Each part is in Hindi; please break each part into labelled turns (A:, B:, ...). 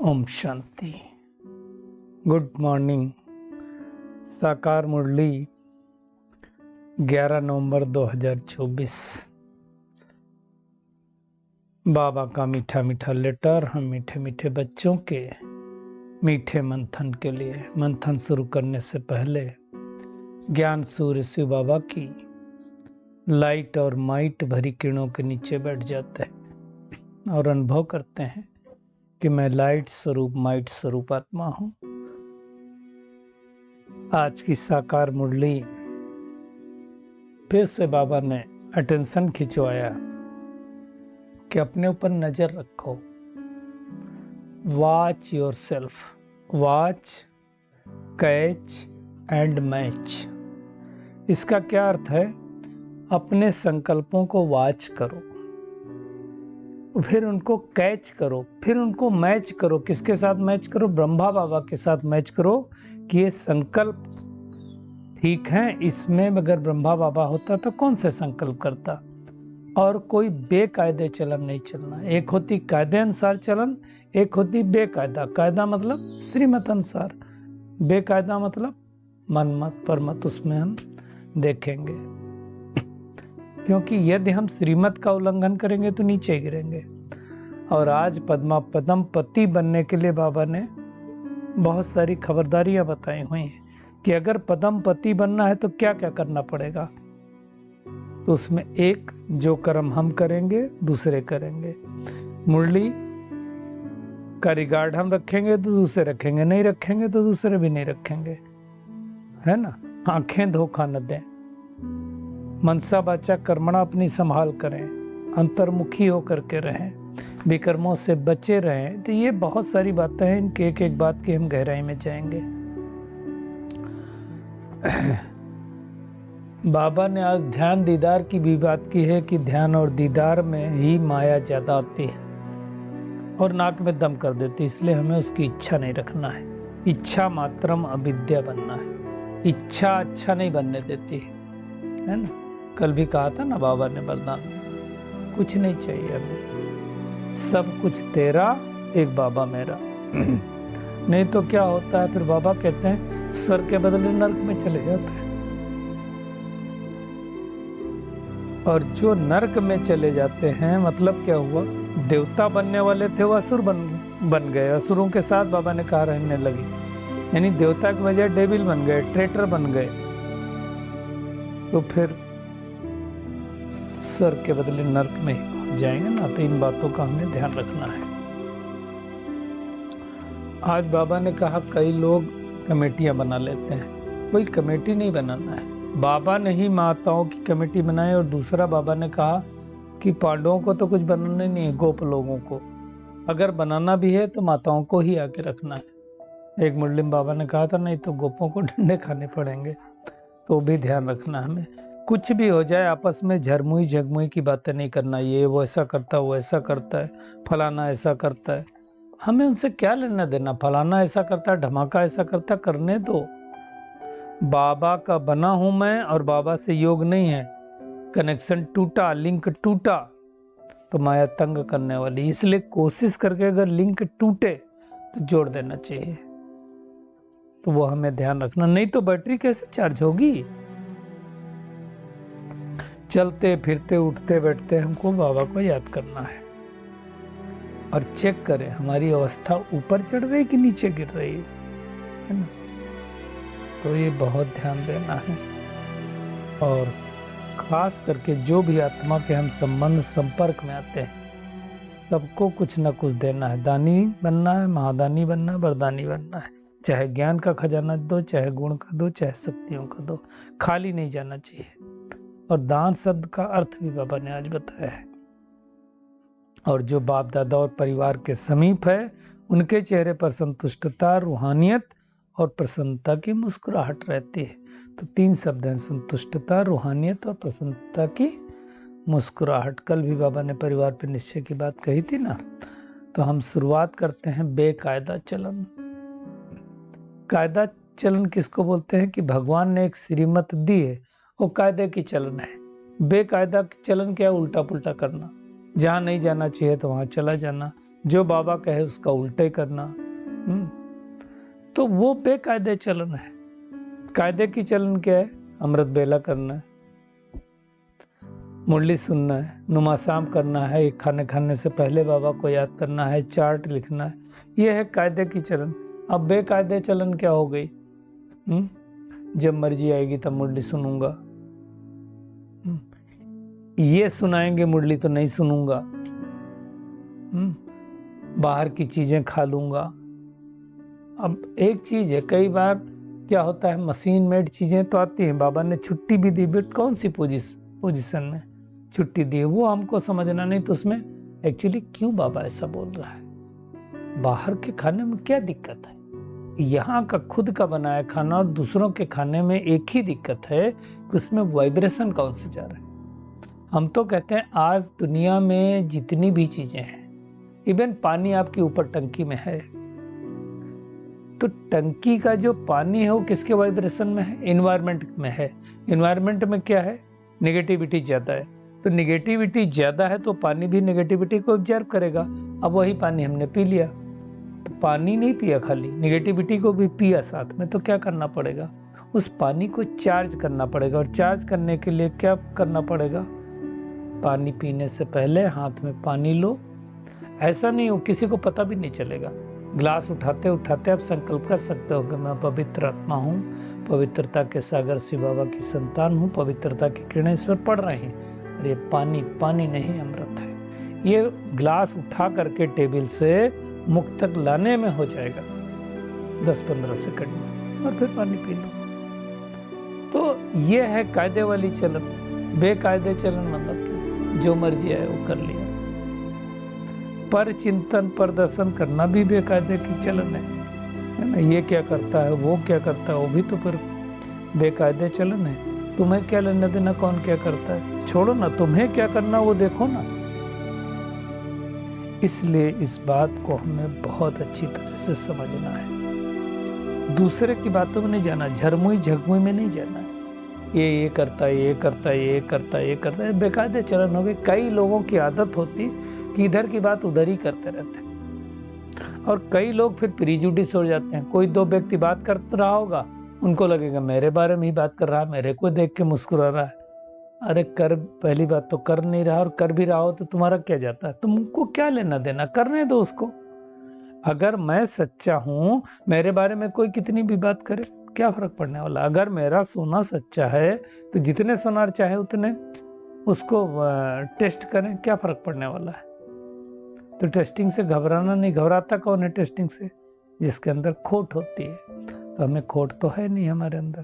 A: ओम शांति। Good morning. साकार मुरली 11 नवंबर 2024। बाबा का मीठा मीठा लेटर हम मीठे मीठे बच्चों के मीठे मंथन के लिए। मंथन शुरू करने से पहले ज्ञान सूर्य शिव बाबा की लाइट और माइट भरी किरणों के नीचे बैठ जाते हैं और अनुभव करते हैं कि मैं लाइट स्वरूप माइट स्वरूप आत्मा हूं। आज की साकार मुरली फिर से बाबा ने अटेंशन खिंचवाया कि अपने ऊपर नजर रखो। Watch your self, watch, catch and match. इसका क्या अर्थ है? अपने संकल्पों को वॉच करो, फिर उनको कैच करो, फिर उनको मैच करो। किसके साथ मैच करो? ब्रह्मा बाबा के साथ मैच करो कि ये संकल्प ठीक है। इसमें अगर ब्रह्मा बाबा होता तो कौन से संकल्प करता? और कोई बेकायदे चलन नहीं चलना। एक होती कायदे अनुसार चलन, एक होती बेकायदा। कायदा मतलब श्रीमत अनुसार, बेकायदा मतलब मनमत परमत। उसमें हम देखेंगे, क्योंकि यदि हम श्रीमत का उल्लंघन करेंगे तो नीचे गिरेंगे। और आज पद्म पति बनने के लिए बाबा ने बहुत सारी खबरदारियां बताई हुई हैं कि अगर पद्म पति बनना है तो क्या क्या करना पड़ेगा। तो उसमें एक, जो कर्म हम करेंगे दूसरे करेंगे। मुरली का रिगार्ड हम रखेंगे तो दूसरे रखेंगे, नहीं रखेंगे तो दूसरे भी नहीं रखेंगे, है ना। आंखें धोखा न दें, मनसा वाचा कर्मणा अपनी संभाल करें, अंतर्मुखी होकर के रहें, विकर्मों से बचे रहें। तो ये बहुत सारी बातें हैं, इनके एक एक बात की हम गहराई में जाएंगे। बाबा ने आज ध्यान दीदार की भी बात की है कि ध्यान और दीदार में ही माया ज्यादा आती है और नाक में दम कर देती है। इसलिए हमें उसकी इच्छा नहीं रखना है। इच्छा मात्रम अविद्या बनना है। इच्छा अच्छा नहीं बनने देती है ना। कल भी कहा था ना बाबा ने वरदान में, कुछ नहीं चाहिए हमें, सब कुछ तेरा, एक बाबा मेरा। नहीं तो क्या होता है फिर? बाबा कहते हैं स्वर्ग के बदले नरक में चले जाते हैं। और जो नरक में चले जाते हैं मतलब क्या हुआ? देवता बनने वाले थे वो असुर बन गए। असुरों के साथ बाबा ने कहा रहने लगी, यानी देवता की बजाय डेविल बन गए, ट्रेटर बन गए। तो फिर स्वर्ग के बदले नरक में ही जाएंगे ना। तो इन बातों का हमें ध्यान रखना है। आज बाबा ने कहा कई लोग कमेटियां बना लेते हैं। कोई कमेटी नहीं बनाना है। बाबा ने ही माताओं की कमेटी बनाई और दूसरा बाबा ने कहा कि पांडवों को तो कुछ बनाना नहीं है, गोप लोगों को अगर बनाना भी है तो माताओं को ही आके रखना है। एक मुरली में बाबा ने कहा था नहीं तो गोपों को डंडे खाने पड़ेंगे। तो भी ध्यान रखना हमें। कुछ भी हो जाए आपस में झरमुई झगमुई की बातें नहीं करना। ये वो ऐसा करता है, वो ऐसा करता है, फलाना ऐसा करता है। हमें उनसे क्या लेना देना? फलाना ऐसा करता है, धमाका ऐसा करता, करने दो। बाबा का बना हूं मैं और बाबा से योग नहीं है। कनेक्शन टूटा, लिंक टूटा तो माया तंग करने वाली। इसलिए कोशिश करके अगर लिंक टूटे तो जोड़ देना चाहिए। तो वो हमें ध्यान रखना, नहीं तो बैटरी कैसे चार्ज होगी? चलते फिरते उठते बैठते हमको बाबा को याद करना है और चेक करें हमारी अवस्था ऊपर चढ़ रही कि नीचे गिर रही है ना। तो ये बहुत ध्यान देना है। और खास करके जो भी आत्मा के हम संबंध संपर्क में आते हैं सबको कुछ न कुछ देना है। दानी बनना है, महादानी बनना है, वरदानी बनना है। चाहे ज्ञान का खजाना दो, चाहे गुण का दो, चाहे शक्तियों का दो। खाली नहीं जाना चाहिए। और दान शब्द का अर्थ भी बाबा ने आज बताया है। और जो बाप दादा और परिवार के समीप है उनके चेहरे पर संतुष्टता, रूहानियत और प्रसन्नता की मुस्कुराहट रहती है। तो 3 शब्द हैं, संतुष्टता, रूहानियत और प्रसन्नता की मुस्कुराहट। कल भी बाबा ने परिवार पर निश्चय की बात कही थी ना। तो हम शुरुआत करते हैं बेकायदा चलन। कायदा चलन किसको बोलते हैं? कि भगवान ने एक श्रीमत दी है, वो कायदे की चलन है। बेकायदा चलन क्या? उल्टा पुल्टा करना। जहाँ नहीं जाना चाहिए तो वहाँ चला जाना, जो बाबा कहे उसका उल्टे करना। तो वो बेकायदे चलन है। कायदे की चलन क्या है? अमृत बेला करना है, मुरली सुनना है, नुमासाम करना है, खाने खाने से पहले बाबा को याद करना है, चार्ट लिखना है। ये है कायदे की चलन। अब बेकायदे चलन क्या हो गई? जब मर्जी आएगी तब मुरली सुनूंगा, ये सुनाएंगे मुरली तो नहीं सुनूंगा, बाहर की चीजें खा लूंगा। अब एक चीज है, कई बार क्या होता है, मशीन मेड चीजें तो आती हैं, बाबा ने छुट्टी भी दी, बट कौन सी पोजीशन में छुट्टी दी है वो हमको समझना नहीं। तो उसमें एक्चुअली क्यों बाबा ऐसा बोल रहा है? बाहर के खाने में क्या दिक्कत है? यहाँ का खुद का बनाया खाना और दूसरों के खाने में एक ही दिक्कत है कि उसमें वाइब्रेशन कौन सा जा रहा है। हम तो कहते हैं आज दुनिया में जितनी भी चीजें हैं, इवन पानी आपकी ऊपर टंकी में है, तो टंकी का जो पानी है वो किसके वाइब्रेशन में है? एनवायरनमेंट में है। एनवायरनमेंट में क्या है? नेगेटिविटी ज्यादा है। तो नेगेटिविटी ज्यादा है तो पानी भी नेगेटिविटी को ऑब्जर्व करेगा। अब वही पानी हमने पी लिया, तो पानी नहीं पिया, खाली नेगेटिविटी को भी पिया साथ में। तो क्या करना पड़ेगा? उस पानी को चार्ज करना पड़ेगा। और चार्ज करने के लिए क्या करना पड़ेगा? पानी पीने से पहले हाथ में पानी लो। ऐसा नहीं हो किसी को पता भी नहीं चलेगा। ग्लास उठाते उठाते आप संकल्प कर सकते हो कि मैं पवित्र आत्मा हूँ, पवित्रता के सागर शिव बाबा की संतान हूँ, पवित्रता की किरणें इस पर पड़ रही हैं। और ये पानी पानी नहीं अमृत है। ये ग्लास उठा करके टेबल से मुख तक लाने में हो जाएगा 10-15 सेकंड में, और फिर पानी पी लो। तो ये है कायदे वाली चलन। बेकायदे चलन मतलब जो मर्जी आए वो कर लिया। पर चिंतन प्रदर्शन करना भी बेकायदे की चलन है ना। ये क्या करता है, वो क्या करता है, वो भी तो फिर बेकायदे चलन है। तुम्हें क्या लेना देना कौन क्या करता है? छोड़ो ना, तुम्हें क्या करना वो देखो ना। इसलिए इस बात को हमें बहुत अच्छी तरह से समझना है। दूसरे की बातों में नहीं जाना, झरमुई झगमुई में नहीं जाना। ये करता है, ये करता है, ये करता है, ये करता है, बेकायदे चलन हो गए। कई लोगों की आदत होती कि इधर की बात उधर ही करते रहते हैं। और कई लोग फिर प्रीजुडिस हो जाते हैं। कोई दो व्यक्ति बात कर रहा होगा, उनको लगेगा मेरे बारे में ही बात कर रहा है, मेरे को देख के मुस्कुरा रहा है। अरे कर, पहली बात तो कर नहीं रहा, और कर भी रहा हो तो तुम्हारा क्या जाता है? तुमको क्या लेना देना, करने दो उसको। अगर मैं सच्चा हूं, मेरे बारे में कोई कितनी भी बात करे, क्या फर्क पड़ने वाला? अगर मेरा सोना सच्चा है तो जितने सोनार चाहे उतने उसको टेस्ट करें, क्या फर्क पड़ने वाला है? तो टेस्टिंग से घबराना नहीं। घबराता कौन है टेस्टिंग से? जिसके अंदर खोट होती है। तो हमें खोट तो है नहीं हमारे अंदर,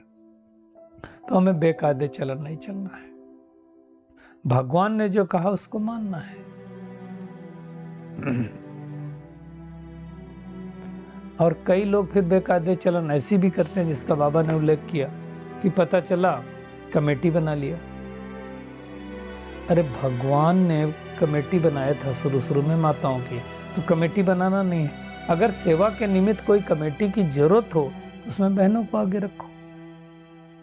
A: तो हमें बेकायदे चलन नहीं चलना है। भगवान ने जो कहा उसको मानना है। और कई लोग फिर बेकायदे चलन ऐसी भी करते हैं जिसका बाबा ने उल्लेख किया कि पता चला कमेटी बना लिया। अरे भगवान ने कमेटी बनाया था शुरू में माताओं की, तो कमेटी बनाना नहीं है। अगर सेवा के निमित्त कोई कमेटी की जरूरत हो तो उसमें बहनों को आगे रखो।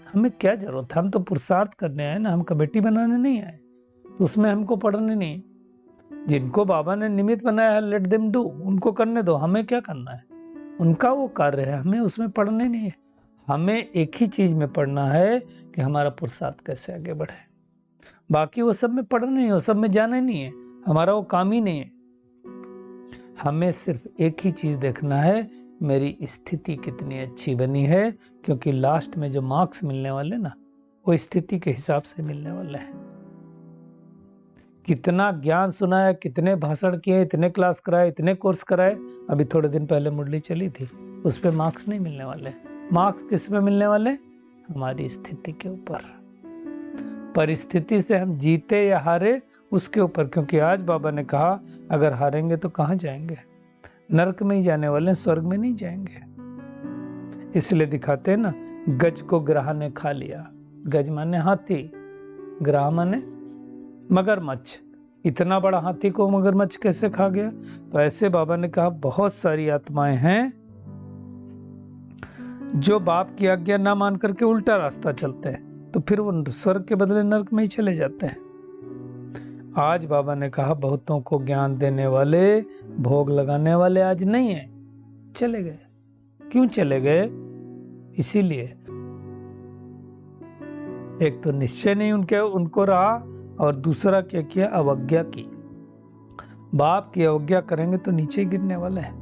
A: हमें क्या जरूरत है? हम तो पुरुषार्थ करने आए ना, हम कमेटी बनाने नहीं आए। तो उसमें हमको पढ़ने नहीं। जिनको बाबा ने निमित्त बनाया है, लेट देम डू, उनको करने दो। हमें क्या करना है? उनका वो कार्य है, हमें उसमें पढ़ने नहीं है। हमें एक ही चीज में पढ़ना है कि हमारा पुरुषार्थ कैसे आगे बढ़े। बाकी वो सब में पढ़ना नहीं है, वो सब में जाना नहीं है, हमारा वो काम ही नहीं है। हमें सिर्फ एक ही चीज देखना है, मेरी स्थिति कितनी अच्छी बनी है, क्योंकि लास्ट में जो मार्क्स मिलने वाले ना, वो स्थिति के हिसाब से मिलने वाले हैं। कितना ज्ञान सुनाया, कितने भाषण किए, इतने क्लास कराए, इतने कोर्स कराए। अभी थोड़े दिन पहले मुरली चली थी, उस पर मार्क्स नहीं मिलने वाले। मार्क्स किस पे मिलने वाले? हमारी स्थिति के ऊपर। परिस्थिति से हम जीते या हारे उसके ऊपर। क्योंकि आज बाबा ने कहा अगर हारेंगे तो कहाँ जाएंगे? नरक में ही जाने वाले, स्वर्ग में नहीं जाएंगे। इसलिए दिखाते हैं ना, गज को ग्राह ने खा लिया। गज माने हाथी, ग्राह माने मगरमच्छ। इतना बड़ा हाथी को मगरमच्छ कैसे खा गया? तो ऐसे बाबा ने कहा बहुत सारी आत्माएं हैं जो बाप की आज्ञा ना मान करके उल्टा रास्ता चलते हैं, तो फिर वो स्वर्ग के बदले नरक में ही चले जाते हैं। आज बाबा ने कहा बहुतों को ज्ञान देने वाले, भोग लगाने वाले आज नहीं है, चले गए। क्यों चले गए? इसीलिए एक तो निश्चय नहीं उनको रहा, और दूसरा क्या किया? अवज्ञा की। बाप की अवज्ञा करेंगे तो नीचे ही गिरने वाले हैं।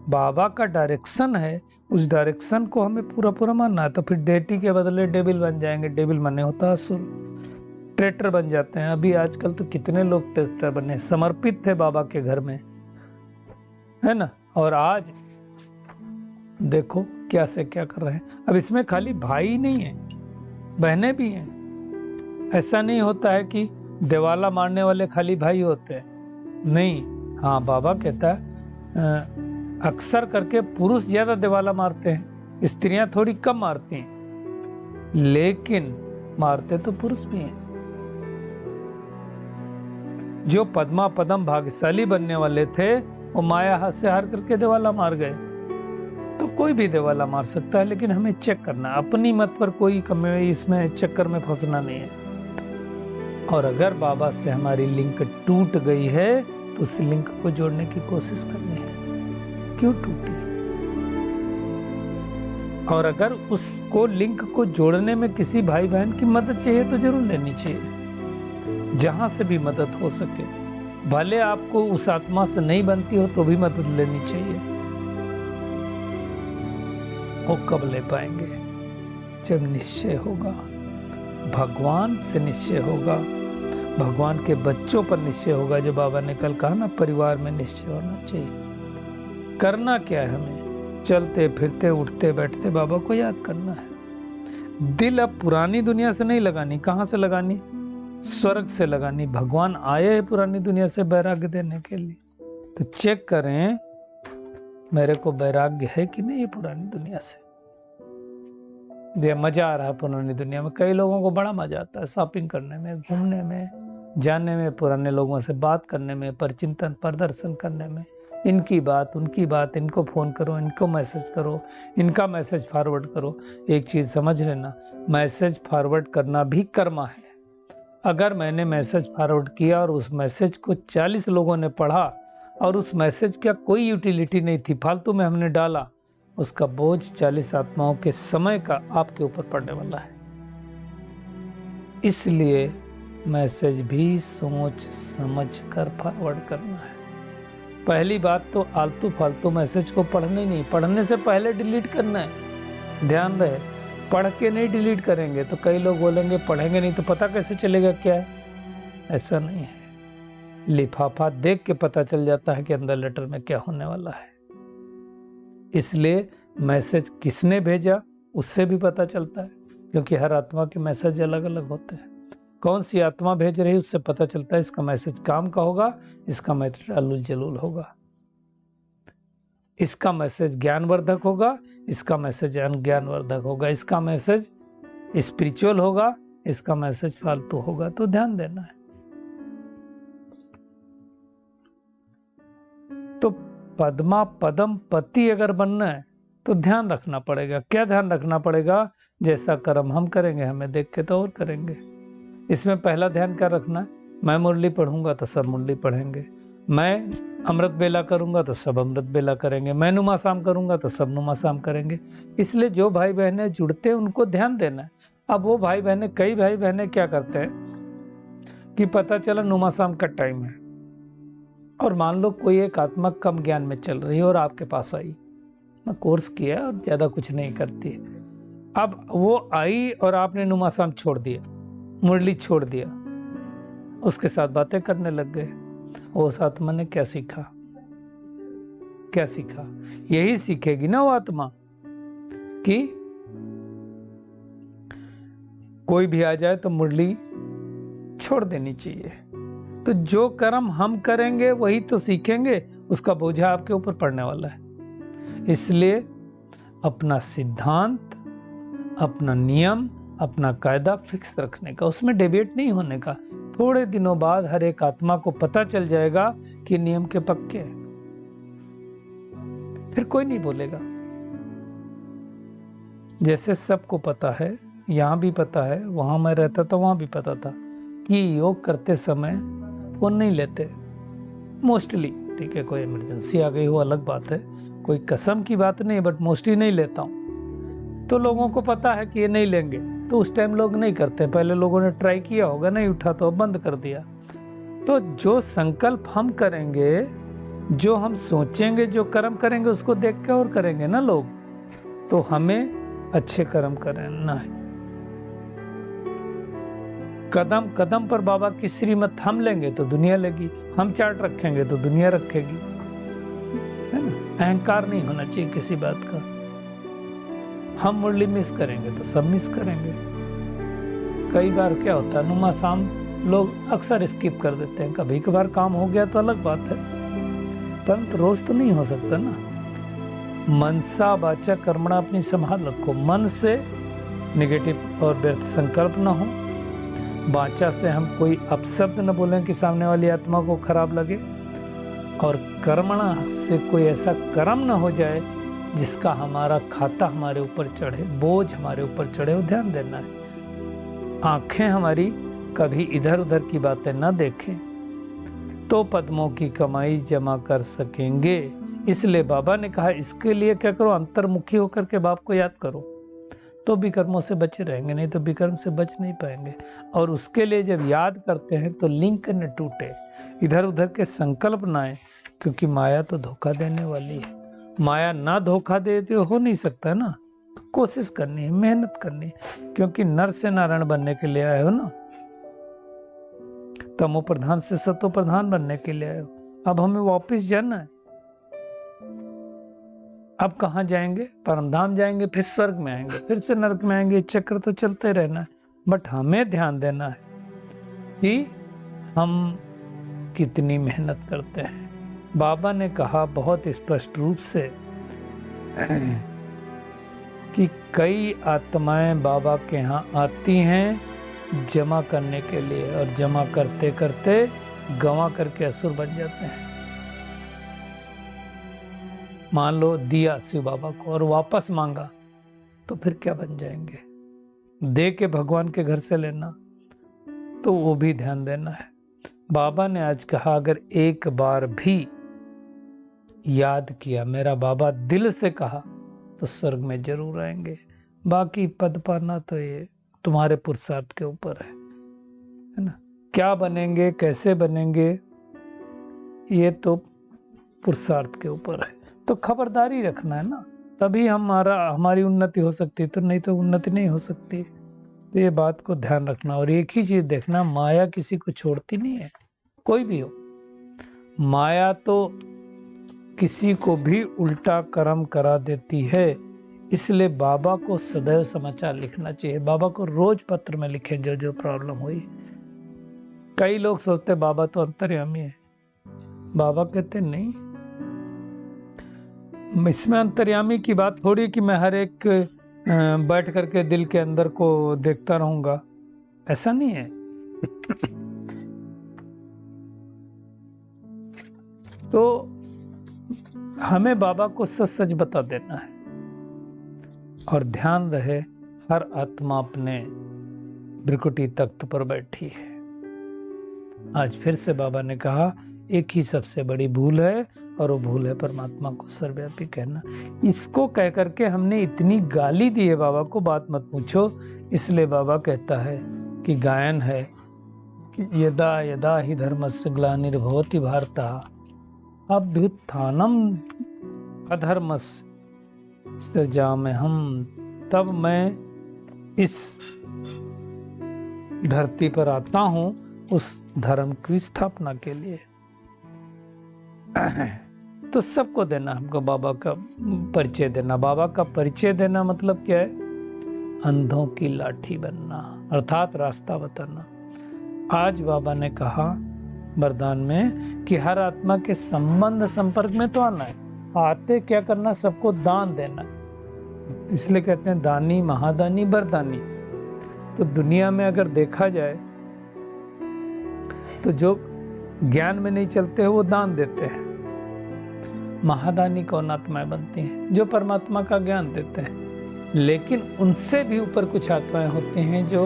A: बाबा का डायरेक्शन है, उस डायरेक्शन को हमें पूरा पूरा मानना है। तो फिर डेटी के बदले डेबिल बन जाएंगे। डेबिल माने होता है असुर। ट्रेटर बन जाते हैं। अभी आजकल तो कितने लोग ट्रेटर बने, समर्पित थे बाबा के घर में, है ना, और आज देखो क्या से क्या कर रहे हैं। अब इसमें खाली भाई नहीं है, बहनें भी हैं। ऐसा नहीं होता है कि दिवाला मारने वाले खाली भाई होते हैं, नहीं। हाँ, बाबा कहता है अक्सर करके पुरुष ज्यादा दिवाला मारते हैं, स्त्रियां थोड़ी कम मारती हैं, लेकिन मारते तो पुरुष भी हैं। जो पद्मा पदम भाग्यशाली बनने वाले थे वो माया हाथ से हार करके दिवाला मार गए। तो कोई भी दिवाला मार सकता है, लेकिन हमें चेक करना, अपनी मत पर कोई कमी इसमें चक्कर में फंसना नहीं है। और अगर बाबा से हमारी लिंक टूट गई है तो उस लिंक को जोड़ने की कोशिश करनी है। क्यों टूटी? और अगर उसको लिंक को जोड़ने में किसी भाई बहन की मदद चाहिए तो जरूर लेनी चाहिए, जहां से भी मदद हो सके। भले आपको उस आत्मा से नहीं बनती हो तो भी मदद लेनी चाहिए। वो कब ले पाएंगे? जब निश्चय होगा, भगवान से निश्चय होगा, भगवान के बच्चों पर निश्चय होगा। जो बाबा ने कल कहा ना, परिवार में निश्चय होना चाहिए। करना क्या है? हमें चलते फिरते उठते बैठते बाबा को याद करना है। दिल अब पुरानी दुनिया से नहीं लगानी। कहां से लगानी? स्वर्ग से लगानी। भगवान आए हैं पुरानी दुनिया से वैराग्य देने के लिए। तो चेक करें मेरे को वैराग्य है कि नहीं पुरानी दुनिया से। मजा आ रहा है पुरानी दुनिया में। कई लोगों को बड़ा मजा आता है शॉपिंग करने में, घूमने में, जाने में, पुराने लोगों से बात करने में, परचिंतन प्रदर्शन करने में। इनकी बात उनकी बात, इनको फोन करो, इनको मैसेज करो, इनका मैसेज फॉरवर्ड करो। एक चीज समझ लेना, मैसेज फॉरवर्ड करना भी कर्म है। अगर मैंने मैसेज फॉरवर्ड किया और उस मैसेज को 40 लोगों ने पढ़ा और उस मैसेज का कोई यूटिलिटी नहीं थी, फालतू में हमने डाला, उसका बोझ 40 आत्माओं के समय का आपके ऊपर पड़ने वाला है। इसलिए मैसेज भी सोच समझ कर फॉरवर्ड करना है। पहली बात तो आलतू फालतू मैसेज को पढ़ने नहीं, पढ़ने से पहले डिलीट करना है। ध्यान रहे, पढ़ के नहीं डिलीट करेंगे। तो कई लोग बोलेंगे पढ़ेंगे नहीं तो पता कैसे चलेगा क्या है? ऐसा नहीं है। लिफाफा देख के पता चल जाता है कि अंदर लेटर में क्या होने वाला है। इसलिए मैसेज किसने भेजा उससे भी पता चलता है, क्योंकि हर आत्मा के मैसेज अलग अलग होते हैं। कौन सी आत्मा भेज रही है उससे पता चलता है इसका मैसेज काम का होगा, इसका मैसेज अलूल जलूल होगा, इसका मैसेज ज्ञानवर्धक होगा, इसका मैसेज अज्ञानवर्धक होगा, इसका मैसेज स्पिरिचुअल होगा, इसका मैसेज फालतू होगा। तो ध्यान देना है। तो पद्मा पदम पति अगर बनना है तो ध्यान रखना पड़ेगा। क्या ध्यान रखना पड़ेगा? जैसा कर्म हम करेंगे हमें देख के तो और करेंगे। इसमें पहला ध्यान क्या रखना है? मैं मुरली पढ़ूंगा तो सब मुरली पढ़ेंगे, मैं अमृत बेला करूंगा तो सब अमृत बेला करेंगे, मैं नुमा शाम करूंगा तो सब नुमा शाम करेंगे। इसलिए जो भाई बहनें जुड़ते हैं उनको ध्यान देना है। अब वो भाई बहनें, कई भाई बहनें क्या करते हैं कि पता चला नुमा शाम का टाइम है और मान लो कोई एक आत्मा कम ज्ञान में चल रही है और आपके पास आई, मैं कोर्स किया और ज्यादा कुछ नहीं करती। अब वो आई और आपने नुमा शाम छोड़ दिया, मुरली छोड़ दिया, उसके साथ बातें करने लग गए। उस आत्मा ने क्या सीखा? क्या सीखा? यही सीखेगी ना वो आत्मा कि कोई भी आ जाए तो मुरली छोड़ देनी चाहिए। तो जो कर्म हम करेंगे वही तो सीखेंगे, उसका बोझा आपके ऊपर पड़ने वाला है। इसलिए अपना सिद्धांत, अपना नियम, अपना कायदा फिक्स रखने का, उसमें डेविएट नहीं होने का। थोड़े दिनों बाद हर एक आत्मा को पता चल जाएगा कि नियम के पक्के हैं, फिर कोई नहीं बोलेगा। जैसे सबको पता है, यहां भी पता है, वहां मैं रहता था वहां भी पता था कि योग करते समय फ़ोन नहीं लेते मोस्टली। ठीक है, कोई इमरजेंसी आ गई हो अलग बात है, कोई कसम की बात नहीं, बट मोस्टली नहीं लेता हूँ। तो लोगों को पता है कि ये नहीं लेंगे, तो उस टाइम लोग नहीं करते। पहले लोगों ने ट्राई किया होगा, नहीं उठा तो बंद कर दिया। तो जो संकल्प हम करेंगे, जो हम सोचेंगे, जो कर्म करेंगे, उसको देख के और करेंगे ना लोग। तो हमें अच्छे कर्म करना है। कदम कदम पर बाबा की श्रीमत हम लेंगे तो दुनिया लेगी, हम चार्ट रखेंगे तो दुनिया रखेगी, है ना। अहंकार नहीं होना चाहिए किसी बात का। हम मुरली मिस करेंगे तो सब मिस करेंगे। कई बार क्या होता है, नुमा शाम लोग अक्सर स्किप कर देते हैं। कभी कभार काम हो गया तो अलग बात है, परंतु रोज तो नहीं हो सकता ना। मनसा वाचा कर्मणा अपनी संभाल रखो। मन से निगेटिव और व्यर्थ संकल्प ना हो, वाचा से हम कोई अपशब्द न बोलें कि सामने वाली आत्मा को खराब लगे, और कर्मणा से कोई ऐसा कर्म न हो जाए जिसका हमारा खाता हमारे ऊपर चढ़े, बोझ हमारे ऊपर चढ़े, वो ध्यान देना है। आंखें हमारी कभी इधर उधर की बातें न देखें, तो पद्मों की कमाई जमा कर सकेंगे। इसलिए बाबा ने कहा, इसके लिए क्या करो, अंतर्मुखी होकर के बाप को याद करो, तो विकर्मों से बचे रहेंगे, नहीं तो विकर्म से बच नहीं पाएंगे। और उसके लिए जब याद करते हैं तो लिंक न टूटे, इधर उधर के संकल्प ना आए, क्योंकि माया तो धोखा देने वाली है। माया ना धोखा दे तो हो नहीं सकता ना। तो कोशिश करनी है, मेहनत करनी है, क्योंकि नर से नारायण बनने के लिए आए हो ना, तमो प्रधान से सतो प्रधान बनने के लिए आए हो। अब हमें वापस जाना है। अब कहाँ जाएंगे? परमधाम जाएंगे, फिर स्वर्ग में आएंगे, फिर से नरक में आएंगे। चक्र तो चलते रहना है, बट हमें ध्यान देना है कि हम कितनी मेहनत करते हैं। बाबा ने कहा बहुत स्पष्ट रूप से कि कई आत्माएं बाबा के यहाँ आती हैं जमा करने के लिए, और जमा करते करते गंवा करके असुर बन जाते हैं। मान लो दिया शिव बाबा को और वापस मांगा तो फिर क्या बन जाएंगे। दे के भगवान के घर से लेना, तो वो भी ध्यान देना है। बाबा ने आज कहा, अगर एक बार भी याद किया, मेरा बाबा दिल से कहा, तो स्वर्ग में जरूर आएंगे। बाकी पद पाना तो ये तुम्हारे पुरुषार्थ के ऊपर है ना। क्या बनेंगे, कैसे बनेंगे, ये तो पुरुषार्थ के ऊपर है। तो खबरदारी रखना है ना, तभी हमारी उन्नति हो सकती है, तो नहीं तो उन्नति नहीं हो सकती। तो ये बात को ध्यान रखना। और एक ही चीज देखना, माया किसी को छोड़ती नहीं है, कोई भी हो। माया तो किसी को भी उल्टा कर्म करा देती है। इसलिए बाबा को सदैव समाचार लिखना चाहिए। बाबा को रोज पत्र में लिखें जो जो प्रॉब्लम हुई। कई लोग सोचते बाबा तो अंतर्यामी है। बाबा कहते नहीं, इसमें अंतर्यामी की बात थोड़ी कि मैं हर एक बैठ करके दिल के अंदर को देखता रहूंगा, ऐसा नहीं है। तो हमें बाबा को सच सच बता देना है, और ध्यान रहे हर आत्मा अपने भ्रिकुटी तख्त पर बैठी है। आज फिर से बाबा ने कहा, एक ही सबसे बड़ी भूल है, और वो भूल है परमात्मा को सर्वव्यापी कहना। इसको कह करके हमने इतनी गाली दी है बाबा को, बात मत पूछो। इसलिए बाबा कहता है कि गायन है कि यदा यदा ही धर्मस्य ग्लानिर्भवति भारत अभ्युत्थानम अधर्मस्य सृजाम्यहम्। तब मैं इस धरती पर आता हूं उस धर्म की स्थापना के लिए। तो सबको देना, हमको बाबा का परिचय देना। बाबा का परिचय देना मतलब क्या है? अंधों की लाठी बनना, अर्थात रास्ता बताना। आज बाबा ने कहा वरदान में कि हर आत्मा के संबंध संपर्क में तो आना है, आते क्या करना, सबको दान देना। इसलिए कहते हैं दानी महादानी बरदानी। तो दुनिया में अगर देखा जाए तो जो ज्ञान में नहीं चलते हैं वो दान देते हैं। महादानी कौन आत्माएं बनती हैं? जो परमात्मा का ज्ञान देते हैं। लेकिन उनसे भी ऊपर कुछ आत्माएं होती हैं जो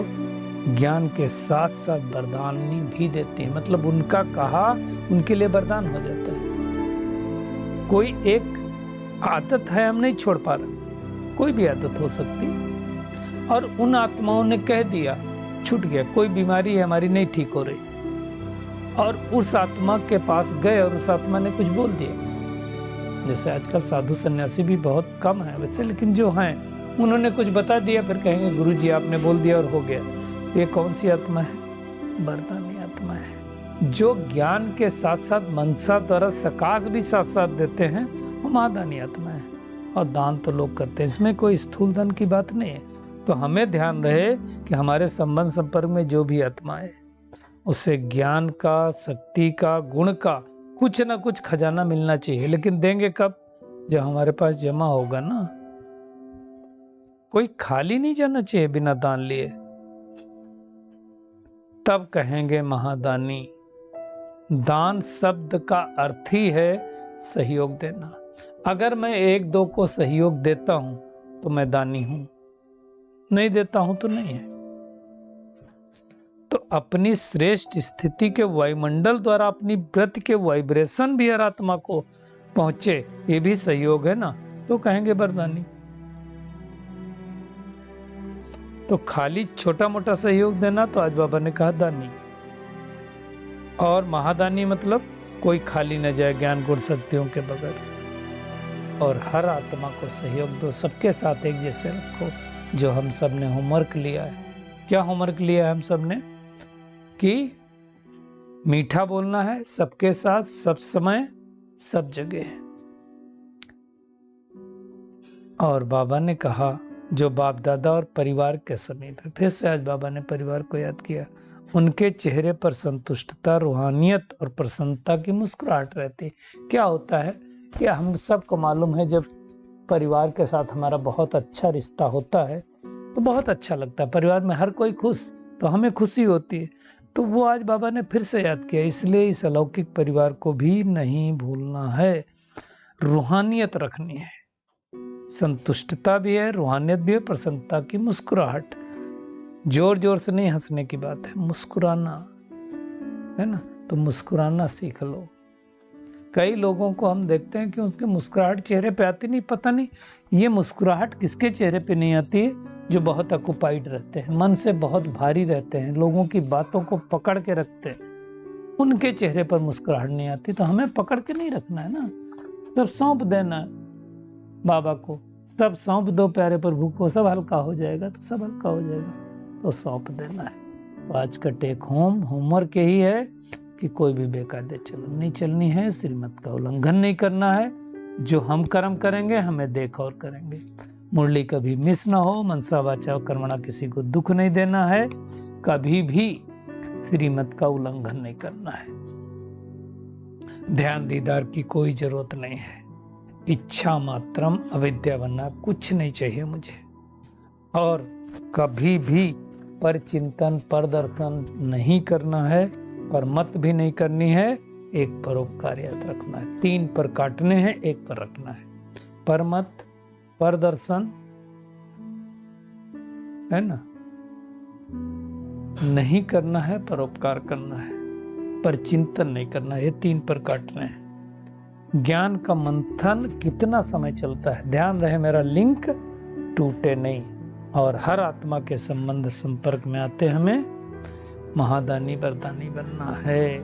A: ज्ञान के साथ साथ वरदान भी देती है, मतलब उनका कहा उनके लिए वरदान हो जाता है। कोई एक आदत है हम नहीं छोड़ पा रहे, कोई भी आदत हो सकती, और उन आत्माओं ने कह दिया छूट गया, कोई बीमारी है हमारी नहीं ठीक हो रही, और उस आत्मा के पास गए और उस आत्मा ने कुछ बोल दिया। जैसे आजकल साधु सन्यासी भी बहुत कम है वैसे, लेकिन जो हैं उन्होंने कुछ बता दिया, फिर कहेंगे गुरुजी आपने बोल दिया और हो गया। ये कौन सी आत्मा है? वरदानी आत्मा है। जो ज्ञान के साथ साथ मनसा द्वारा सकाश भी साथ साथ देते हैं, वो महादानी आत्मा है। और दान तो लोग करते हैं, इसमें कोई स्थूल धन की बात नहीं है। तो हमें ध्यान रहे कि हमारे संबंध संपर्क में जो भी आत्मा है उसे ज्ञान का, शक्ति का, गुण का कुछ ना कुछ खजाना मिलना चाहिए। लेकिन देंगे कब? जब हमारे पास जमा होगा ना। कोई खाली नहीं जाना चाहिए बिना दान लिए, तब कहेंगे महादानी। दान शब्द का अर्थ ही है सहयोग देना। अगर मैं एक दो को सहयोग देता हूं तो मैं दानी हूं, नहीं देता हूं तो नहीं है। तो अपनी श्रेष्ठ स्थिति के वायुमंडल द्वारा अपनी व्रत के वाइब्रेशन भी हर आत्मा को पहुंचे, ये भी सहयोग है ना, तो कहेंगे वरदानी। तो खाली छोटा मोटा सहयोग देना तो आज बाबा ने कहा दानी। और महादानी मतलब कोई खाली न जाए ज्ञान गुण शक्तियों के बगैर, और हर आत्मा को सहयोग दो, सबके साथ एक जैसे रखो। जो हम सब ने होमवर्क लिया है, क्या होमवर्क लिया है हम सब ने? कि मीठा बोलना है सबके साथ, सब समय, सब जगह। और बाबा ने कहा जो बाप दादा और परिवार के समीप है, फिर से आज बाबा ने परिवार को याद किया, उनके चेहरे पर संतुष्टता, रूहानियत और प्रसन्नता की मुस्कुराहट रहती। क्या होता है कि हम सबको मालूम है, जब परिवार के साथ हमारा बहुत अच्छा रिश्ता होता है तो बहुत अच्छा लगता है। परिवार में हर कोई खुश, तो हमें खुशी होती है। तो वो आज बाबा ने फिर से याद किया, इसलिए इस अलौकिक परिवार को भी नहीं भूलना है। रूहानियत रखनी है, संतुष्टता भी है, रूहानियत भी है, प्रसन्नता की मुस्कुराहट। जोर जोर से नहीं हंसने की बात है, मुस्कुराना है ना। तो मुस्कुराना सीख लो। कई लोगों को हम देखते हैं कि उसके मुस्कुराहट चेहरे पे आती नहीं, पता नहीं ये मुस्कुराहट किसके चेहरे पे नहीं आती है। जो बहुत ऑक्युपाइड रहते हैं, मन से बहुत भारी रहते हैं, लोगों की बातों को पकड़ के रखते हैं, उनके चेहरे पर मुस्कुराहट नहीं आती। तो हमें पकड़ के नहीं रखना है ना, सब सौंप देना है बाबा को। सब सौंप दो प्यारे प्रभु को, सब हल्का हो जाएगा। तो सब हल्का हो जाएगा, तो सौंप देना है। तो आज का टेक होमवर्क यही है कि कोई भी बेकायदे चलन नहीं चलनी है, श्रीमत का उल्लंघन नहीं करना है। जो हम कर्म करेंगे हमें देख और करेंगे। मुरली कभी मिस ना हो, मनसा वाचा कर्मणा किसी को दुख नहीं देना है, कभी भी श्रीमत का उल्लंघन नहीं करना है। ध्यान दीदार की कोई जरूरत नहीं है, इच्छा मात्रम अविद्या बनना कुछ नहीं चाहिए मुझे। और कभी भी पर चिंतन, पर दर्शन नहीं करना है, पर मत भी नहीं करनी है। एक परोपकार याद रखना है, 3 पर काटने हैं, 1 पर रखना है। पर मत, पर दर्शन है ना, नहीं करना है, परोपकार करना है, पर चिंतन नहीं करना है, 3 पर काटने हैं। ज्ञान का मंथन कितना समय चलता है, ध्यान रहे मेरा लिंक टूटे नहीं। और हर आत्मा के संबंध संपर्क में आते हमें महादानी वरदानी बनना है,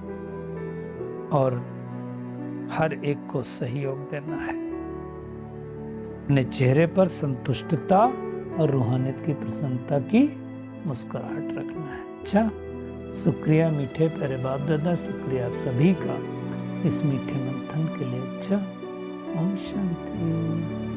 A: और हर एक को सहयोग देना है। अपने चेहरे पर संतुष्टता और रूहानियत की प्रसन्नता की मुस्कुराहट रखना है। अच्छा, शुक्रिया मीठे प्यारे बाप दादा, शुक्रिया आप सभी का इस मीठे मंथन के लिए। अच्छा, ओम शांति।